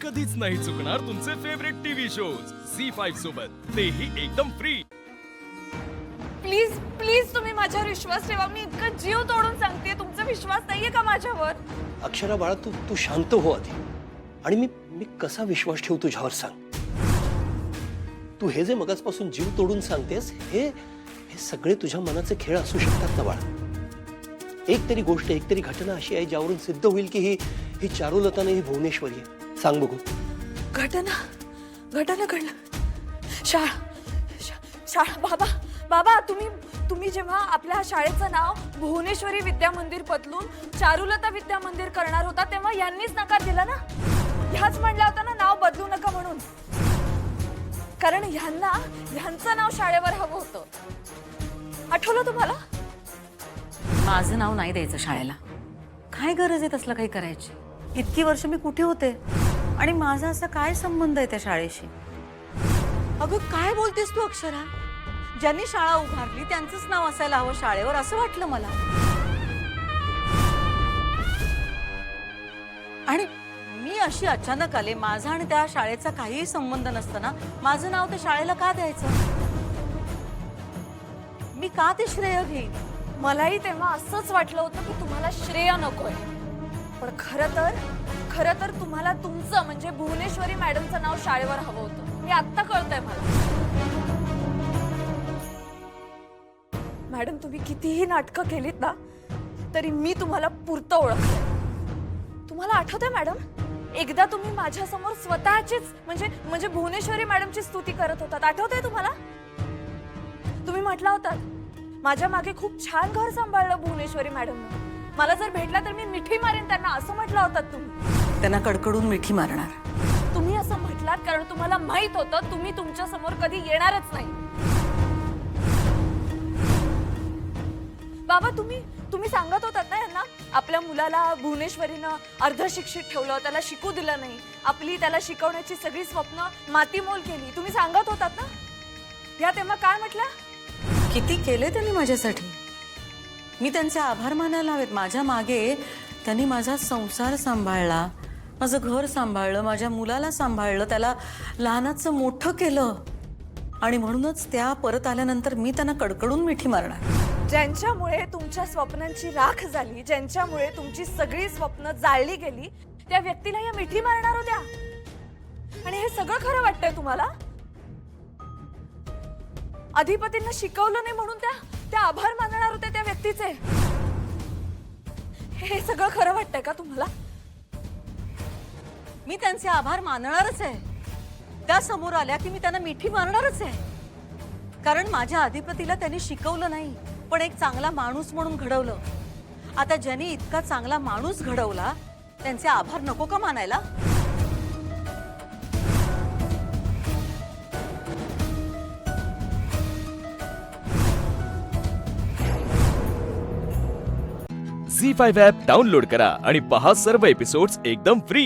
कधीच नाही चुकणार तुमचे फेवरेट टीव्ही शोज झी5 सोबत, तेही एकदम फ्री। प्लीज प्लीज तुम्ही माझ्यावर विश्वास ठेवा। मी इतकं जीव तोडून सांगते, तुमचा विश्वास नाहीये का माझ्यावर? अक्षरा बाळा, तू शांत हो आधी, आणि मी कसा विश्वास ठेवू तुझ्यावर सांग? तू हे जे मगाचपासून जीव तोडून सांगतेस, हे सगळे तुझ्या मनाचे खेळ असू शकतात ना बाळा? एक तरी गोष्ट, एक तरी घटना अशी आहे ज्यावरून सिद्ध होईल की ही चारुलता नाही, ही भुवनेश्वरी आहे। सांग बघू। घटना घडलं। शाळा बाबा तुम्ही जेव्हा आपल्या शाळेचं नाव भुवनेश्वरी विद्या मंदिर बदलून चारुलता विद्या मंदिर करणार होता, तेव्हा यांनीच नकार दिला ना? ह्याच म्हणला होता ना नाव बदलू नका म्हणून, कारण ह्यांचं नाव शाळेवर हवं होतं। आठवलं तुम्हाला? माझं नाव नाही द्यायचं शाळेला। काय गरज आहे तसलं काही करायची? इतकी वर्ष मी कुठे होते आणि माझा असा काय संबंध आहे त्या शाळेशी? अगं काय बोलतेस तू अक्षरा? ज्यांनी शाळा उभारली त्यांचंच नाव असायला हवं शाळेवर, असं वाटलं मला। आणि मी अशी अचानक आले, माझा आणि त्या शाळेचा काहीही संबंध नसताना माझं नाव त्या शाळेला का द्यायचं? मी का ते श्रेय घेईन? मलाही तेव्हा असंच वाटलं होतं की तुम्हाला श्रेय नकोय, पण खरं तर तुम्हाला तुमचं म्हणजे भुवनेश्वरी मॅडमचं नाव शाळेवर हवं होतं। हे आत्ता कळतंय मला। मॅडम, तुम्ही कितीही नाटकं केलीत ना, तरी मी तुम्हाला पुरतं ओळखते। तुम्हाला आठवतंय मॅडम, एकदा तुम्ही माझ्या समोर स्वतःचीच म्हणजे भुवनेश्वरी मॅडमची स्तुती करत होतात, आठवतंय तुम्हाला? तुम्ही म्हटला होता माझ्या मागे खूप छान घर सांभाळलं भुवनेश्वरी मॅडमने, मला जर भेटला तर मी मिठी मारेन त्यांना, असं म्हटलं होतं तुम्ही। त्यांना कडकडून मिठी मारणार तुम्ही असं म्हटलात कारण तुम्हाला माहित होतं तुम्ही तुमच्या समोर कधी येणारच नाही। बाबा, तुम्ही सांगत होतात ना यांना, आपल्या मुलाला भुवनेश्वरीनं अर्धशिक्षित ठेवलं, त्याला शिकू दिलं नाही, आपली त्याला शिकवण्याची सगळी स्वप्न मातीमोल केली, तुम्ही सांगत होतात ना? या तेव्हा काय म्हटल्या? किती केले त्यांनी माझ्यासाठी, मी त्यांचे आभार मानायला हवेत। माझ्या मागे त्यांनी माझा संसार सांभाळला, माझं घर सांभाळलं, माझ्या मुलाला सांभाळलं, त्याला लहानाचं मोठं केलं, आणि म्हणूनच त्या परत आल्यानंतर मी त्यांना कडकडून मिठी मारणार। ज्यांच्यामुळे तुमच्या स्वप्नांची राख झाली, ज्यांच्यामुळे तुमची सगळी स्वप्न जाळली गेली, त्या व्यक्तीला या मिठी मारणार होत्या, आणि हे सगळं खरं वाटतंय तुम्हाला? अधिपतींना शिकवलं नाही म्हणून त्या आभार मानणार होत्या त्या व्यक्तीचे, हे सगळं खरं वाटतंय का तुम्हाला? मी त्यांचे आभार मानणारच आहे, त्या समोर आल्या की मी त्यांना मिठी मारणारच आहे, कारण माझ्या अधिपतीला त्यांनी शिकवलं नाही पण एक चांगला माणूस म्हणून घडवलं। आता ज्यांनी इतका चांगला माणूस घडवला त्यांचे आभार नको का मानायला? झी5 ॲप डाउनलोड करा आणि पहा सर्व एपिसोड्स एकदम फ्री।